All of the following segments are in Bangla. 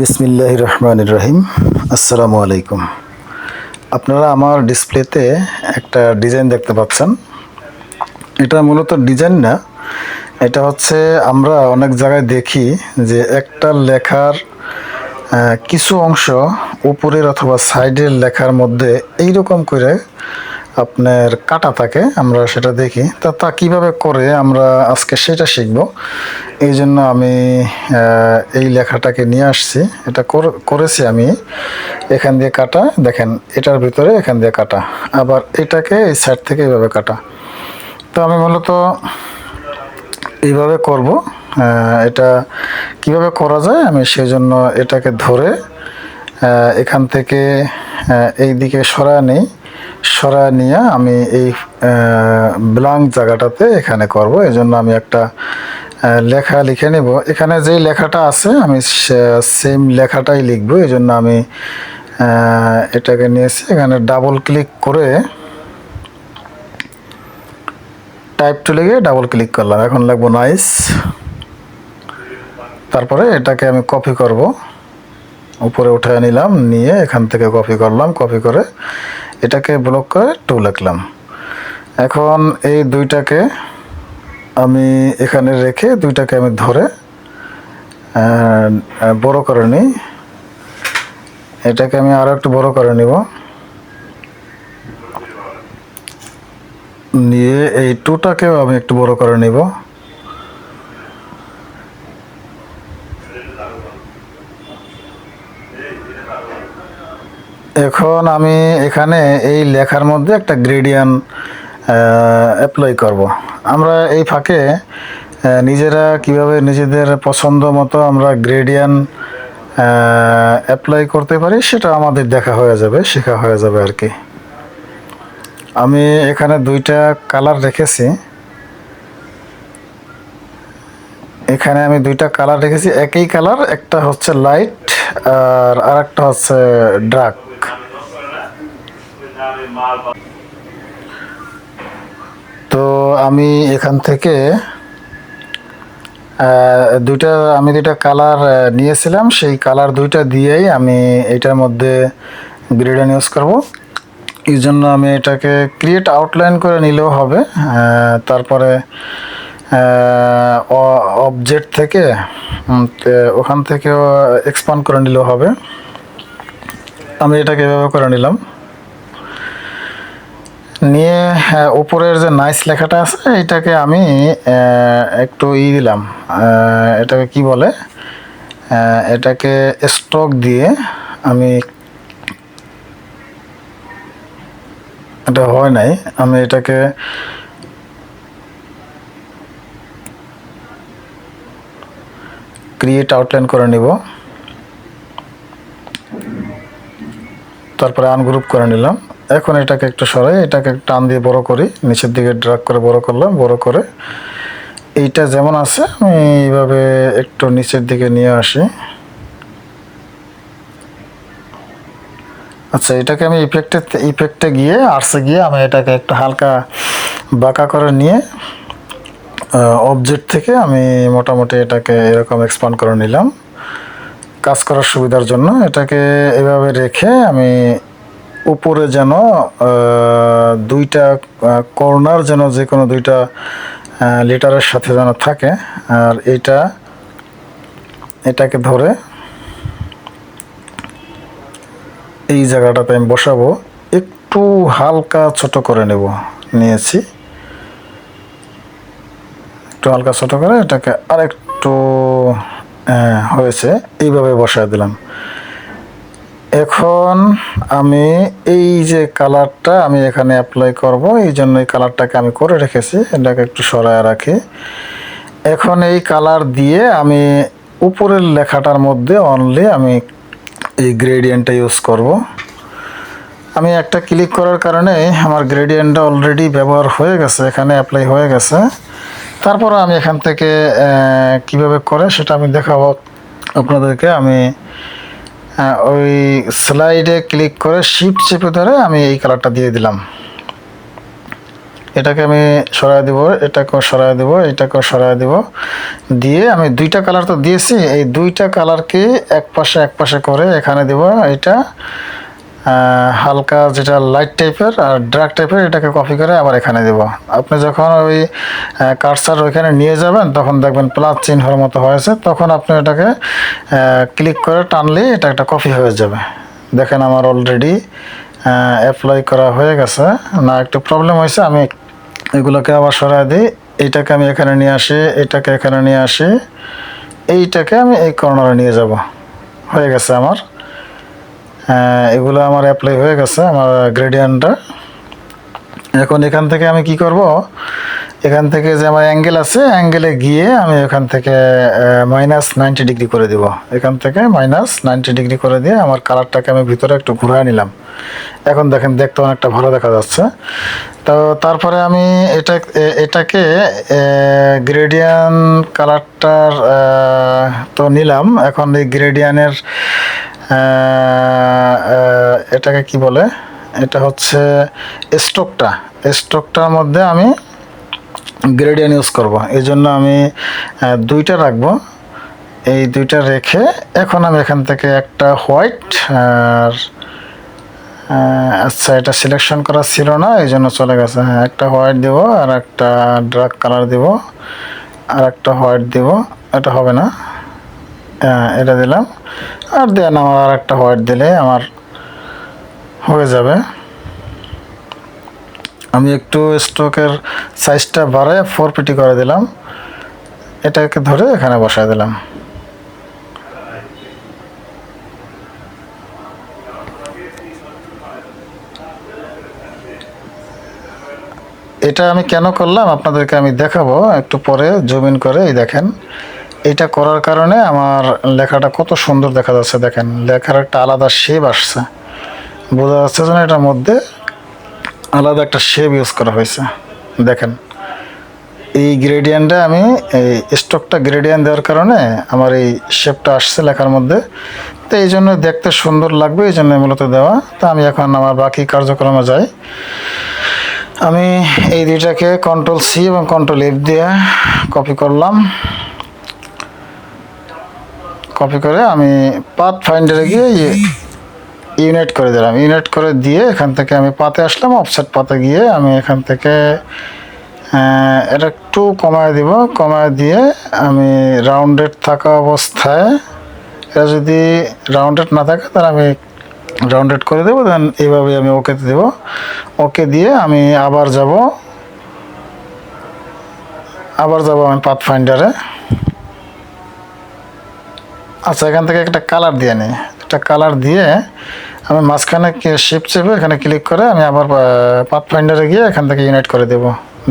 বিসমিল্লাহির রহমানির রহিম। আসসালামু আলাইকুম। আপনারা আমার ডিসপ্লেতে একটা ডিজাইন দেখতে পাচ্ছেন। এটা মূলত ডিজাইন না, এটা হচ্ছে আমরা অনেক জায়গায় দেখি যে একটা লেখার কিছু অংশ উপরের অথবা সাইডের লেখার মধ্যে এইরকম করে আপনার কাটা থাকে, আমরা সেটা দেখি। তা কীভাবে করে আমরা আজকে সেটা শিখব। এই জন্য আমি এই লেখাটাকে নিয়ে আসছি। এটা করেছি আমি এখান দিয়ে কাটা, দেখেন এটার ভিতরে এখান দিয়ে কাটা, আবার এটাকে এই সাইড থেকে এইভাবে কাটা। তো আমি মূলত এইভাবে করব। এটা কিভাবে করা যায় আমি সেই জন্য এটাকে ধরে এখান থেকে এই দিকে সরায় নিই। সরায় নিয়ে আমি এই ব্ল্যাঙ্ক জায়গাটাতে এখানে করব। এই জন্য আমি একটা লেখা লিখে নেব। এখানে যেই লেখাটা আছে আমি সেম লেখাটাই লিখব। এই জন্য আমি এটাকে নিয়েছি, এখানে ডাবল ক্লিক করে টাইপ টুলে গিয়ে ডাবল ক্লিক করলাম। এখন লিখব নাইস। তারপরে এটাকে আমি কপি করব, উপরে উঠে নিলাম, নিয়ে এখান থেকে কপি করলাম। কপি করে এটাকে ব্লক করে 2 লিখলাম। এখন এই দুইটাকে আমি এখানে রেখে দুইটাকে আমি ধরে বড় করে নিই। এটাকে আমি আরও একটু বড় করে নিব, নিয়ে এই 2টাকেও আমি একটু বড় করে নিব। এখন আমি এখানে এই লেখার মধ্যে একটা গ্রেডিয়েন্ট অ্যাপ্লাই করব। আমরা এই ফাঁকে নিজেরা কিভাবে নিজেদের পছন্দ মতো আমরা গ্রেডিয়েন্ট অ্যাপ্লাই করতে পারি সেটা আমাদের দেখা হয়ে যাবে, শেখা হয়ে যাবে আর কি। আমি এখানে 2টা কালার রেখেছি। এখানে আমি 2টা কালার রেখেছি, একই কালার, একটা হচ্ছে লাইট আর আরেকটা হচ্ছে ডার্ক। তো আমি এখান থেকে দুইটা কালার নিয়েছিলাম, সেই কালার 2টা দিয়েই আমি এটার মধ্যে গ্রেডিয়েন্ট ইউজ করব। এই জন্য আমি এটাকে ক্রিয়েট আউটলাইন করে নিলেও হবে। তারপরে অবজেক্ট থেকে ওখান থেকেও এক্সপান্ড করে নিলেও হবে। আমি এটাকে এভাবে করে নিলাম, নিয়ে উপরের যে নাইস লেখাটা আছে এটাকে আমি একটু দিলাম, এটাকে কি বলে, এটাকে স্ট্রোক দিয়ে আমি, এটা হয় নাই, আমি এটাকে ক্রিয়েট আউটলাইন করে নিব। তারপরে আনগ্রুপ করে নিলাম। এখন এটাকে একটু সরাই, এটাকে টান দিয়ে বড় করি, নিচের দিকে ড্রাগ করে বড় করলাম। বড় করে এইটা যেমন আছে আমি এইভাবে একটু নিচের দিকে নিয়ে আসি। আচ্ছা, এটাকে আমি ইফেক্টে গিয়ে আর্টসে গিয়ে আমি এটাকে একটু হালকা বাঁকা করে নিয়ে অবজেক্ট থেকে আমি মোটামুটি এটাকে এরকম এক্সপান্ড করে নিলাম কাজ করার সুবিধার জন্য। এটাকে এভাবে রেখে আমি উপরে যেন 2টা কর্নার যেন যে কোনো 2টা লেটারের সাথে যেন থাকে। আর এটাকে ধরে এই জায়গাটাতে আমি বসাবো, একটু হালকা ছোট করে নিয়েছি, একটু হালকা ছোট করে এটাকে আরেকটু হয়েছে, এইভাবে বসায় দিলাম। এখন আমি এই যে কালারটা আমি এখানে অ্যাপ্লাই করব, এই জন্য এই কালারটাকে আমি করে রেখেছি, এটাকে একটু সরায় রাখি। এখন এই কালার দিয়ে আমি উপরের লেখাটার মধ্যে অনলি আমি এই গ্রেডিয়েন্টটা ইউজ করব। আমি একটা ক্লিক করার কারণে আমার গ্রেডিয়েন্টটা অলরেডি ব্যবহার হয়ে গেছে, এখানে অ্যাপ্লাই হয়ে গেছে। তারপর আমি এখান থেকে কিভাবে করে সেটা আমি দেখাবো আপনাদেরকে। আমি ওই স্লাইডে ক্লিক করে শিফট চেপে ধরে আমি এই কালারটা দিয়ে দিলাম। এটাকে আমি সরাই দেব, এটাকেও সরাই দেব, এটাকেও সরাই দেব। দিয়ে আমি দুইটা কালার তো দিয়েছি, এই দুইটা কালারকে এক পাশে করে এখানে দেব। এটা হালকা যেটা লাইট টাইপের আর ডার্ক টাইপের, এটাকে কপি করে আবার এখানে দেব। আপনি যখন ওই কার্সার ওইখানে নিয়ে যাবেন তখন দেখবেন প্লাস চিহ্নের মতো হয়েছে, তখন আপনি এটাকে ক্লিক করে টানলে এটা একটা কপি হয়ে যাবে। দেখেন আমার অলরেডি অ্যাপ্লাই করা হয়ে গেছে। না একটু প্রবলেম হয়েছে, আমি এগুলোকে আবার সরাই দিই। এইটাকে আমি এখানে নিয়ে আসি, এটাকে এখানে নিয়ে আসি, এইটাকে আমি এই কর্নারে নিয়ে যাব। হয়ে গেছে আমার, এগুলো আমার অ্যাপ্লাই হয়ে গেছে আমার গ্রেডিয়েন্টটা। এখন এখান থেকে আমি কি করব, এখান থেকে যে আমার অ্যাঙ্গেল আছে অ্যাঙ্গেলে গিয়ে আমি এখান থেকে -90 ডিগ্রি করে দেব। এখান থেকে -90 ডিগ্রি করে দিয়ে আমার কালারটাকে আমি ভিতরে একটু ঘুরিয়ে নিলাম। এখন দেখেন দেখতে অনেকটা ভালো দেখা যাচ্ছে। তো তারপরে আমি এটাকে গ্রেডিয়ান কালারটার তো নিলাম। এখন এই গ্রেডিয়ানের এটাকে কি বলে, এটা হচ্ছে স্ট্রোকটার মধ্যে আমি গ্রেডিয়ান ইউজ করব। এই জন্য আমি দুইটা রাখবো। এই দুইটা রেখে এখন আমি এখান থেকে একটা হোয়াইট আর আচ্ছা এটা সিলেকশন করা ছিল না এই জন্য চলে গেছে। হ্যাঁ একটা হোয়াইট দেব আর একটা ডার্ক কালার দেব আর একটা হোয়াইট দেব, এটা হবে না, এটা দিলাম। আর দেন আমার আর একটা হোয়াইট দিলে আমার হয়ে যাবে। আমি একটু স্ট্রোকের সাইজটা বাড়ায় 4 করে দিলাম, এটাকে ধরে এখানে বসায় দিলাম। এটা আমি কেন করলাম আপনাদেরকে আমি দেখাবো একটু পরে জুম ইন করে। এই দেখেন এটা করার কারণে আমার লেখাটা কত সুন্দর দেখা যাচ্ছে। দেখেন লেখার একটা আলাদা শেপ আসছে, বোঝা যাচ্ছে যেন এটার মধ্যে আলাদা একটা শেপ ইউজ করা হয়েছে। দেখেন এই গ্রেডিয়েন্টটা আমি এই স্ট্রোকটা গ্রেডিয়েন্ট দেওয়ার কারণে আমার এই শেপটা আসছে লেখার মধ্যে। তো এই জন্য দেখতে সুন্দর লাগবে, এই জন্য মূলত দেওয়া। তো আমি এখন আমার বাকি কার্যক্রমে যাই। আমি এই দুইটাকে Ctrl+C এবং Ctrl+F দিয়ে কপি করলাম। কপি করে আমি পাথ ফাইন্ডারে গিয়ে ইউনাইট করে দিলাম। ইউনাইট করে দিয়ে এখান থেকে আমি পাতে আসলাম, অফসেট পাতে গিয়ে আমি এখান থেকে এটা একটু কমায় দিব। কমায় দিয়ে আমি রাউন্ডেড থাকা অবস্থায়, এটা যদি রাউন্ডেড না থাকে তাহলে আমি রাউন্ডেড করে দেবো। দেন এইভাবে আমি ওকেতে দেবো। ওকে দিয়ে আমি আবার যাব আমি পাথ ফাইন্ডারে। আচ্ছা এখান থেকে একটা কালার দিয়ে নিই। একটা কালার দিয়ে আমি মাঝখানে শিফট চেপে এখানে ক্লিক করে আমি আবার পাথ ফাইন্ডারে গিয়ে এখান থেকে ইউনাইট করে দেব।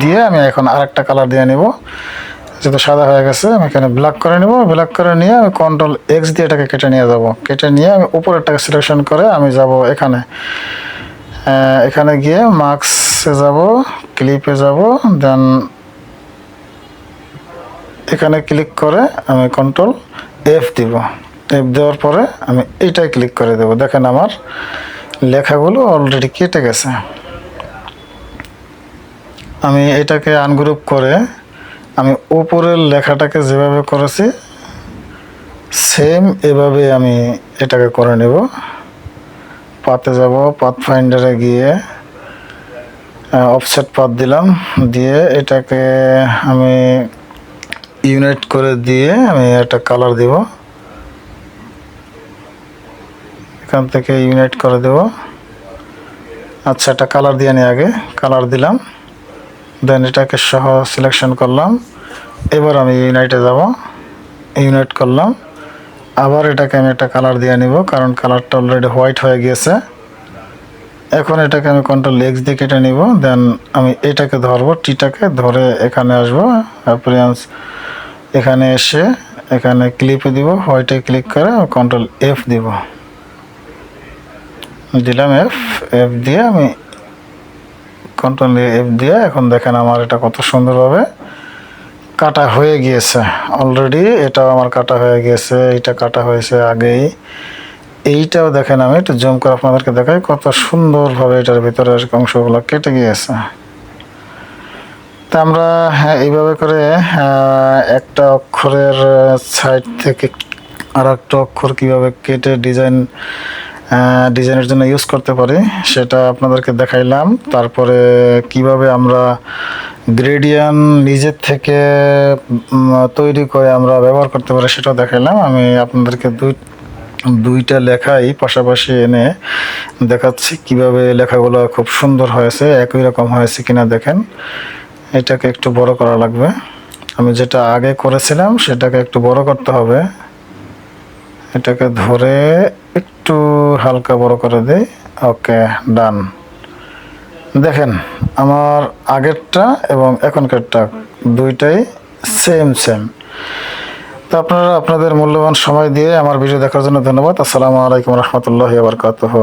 দিয়ে আমি এখন আরেকটা কালার দিয়ে নেব, যেহেতু সাদা হয়ে গেছে আমি এখানে ব্ল্যাক করে নেব। ব্ল্যাক করে নিয়ে আমি Ctrl+X দিয়ে এটাকে কেটে নিয়ে যাব। কেটে নিয়ে আমি উপরেরটাকে সিলেকশন করে আমি যাব এখানে গিয়ে মার্কসে যাব, ক্লিপে যাব, দেন এখানে ক্লিক করে আমি Ctrl+F দিব। F দেওয়ার পরে আমি এইটাই ক্লিক করে দেব। দেখেন আমার লেখাগুলো অলরেডি কেটে গেছে। আমি এটাকে আনগ্রুপ করে আমি উপরের লেখাটাকে যেভাবে করেছি সেম এভাবে আমি এটাকে করে নেব। পাতে যাব, পাথ ফাইন্ডারে গিয়ে অফসেট পাথ দিলাম, দিয়ে এটাকে আমি ইউনাইট করে দিয়ে আমি একটা কালার দিব। এখান থেকে ইউনাইট করে দেব। আচ্ছা একটা কালার দিয়ে নিই, আগে কালার দিলাম, দেন এটাকে সহ সিলেকশন করলাম। এবার আমি ইউনাইটে যাব, ইউনাইট করলাম। আবার এটাকে আমি একটা কালার দিয়ে নিব, কারণ কালারটা অলরেডি হোয়াইট হয়ে গিয়েছে। এখন এটাকে আমি Ctrl+X দিয়ে কেটে নিব। দেন আমি এটাকে ধরবো, টিটাকে ধরে এখানে আসবো, অ্যাপিয়ারেন্স এখানে এসে এখানে ক্লিপে দিব, হোয়াইটে ক্লিক করে Ctrl+F দিব। দিলাম F দিয়ে আমি Ctrl+F দিয়ে এখন দেখেন আমার এটা কত সুন্দরভাবে কাটা হয়ে গিয়েছে অলরেডি। এটাও আমার কাটা হয়ে গিয়েছে, এটা কাটা হয়েছে আগেই। এইটাও দেখেন, আমি একটু জুম করে আপনাদেরকে দেখাই কত সুন্দরভাবে এটার ভিতরে অংশগুলো কেটে গিয়েছে। তা আমরা এইভাবে করে একটা অক্ষরের সাইড থেকে আর একটা অক্ষর কীভাবে কেটে ডিজাইনের জন্য ইউজ করতে পারি সেটা আপনাদেরকে দেখাইলাম। তারপরে কিভাবে আমরা গ্রেডিয়ান নিজের থেকে তৈরি করে আমরা ব্যবহার করতে পারি সেটাও দেখাইলাম। আমি আপনাদেরকে দুইটা লেখাই পাশাপাশি এনে দেখাচ্ছি কিভাবে লেখাগুলো খুব সুন্দর হয়েছে, একই রকম হয়েছে কিনা দেখেন। এটাকে একটু বড় করা লাগবে, আমি যেটা আগে করেছিলাম সেটাকে একটু বড় করতে হবে। এটাকে ধরে একটু হালকা বড় করে দেই। ওকে, ডান। দেখেন আমার আগেরটা এবং এখনকারটা দুইটাই সেম। তো আপনারা আপনাদের মূল্যবান সময় দিয়ে আমার ভিডিও দেখার জন্য ধন্যবাদ। আসসালামু আলাইকুম রহমতুল্লাহি ওয়া বারাকাতুহু।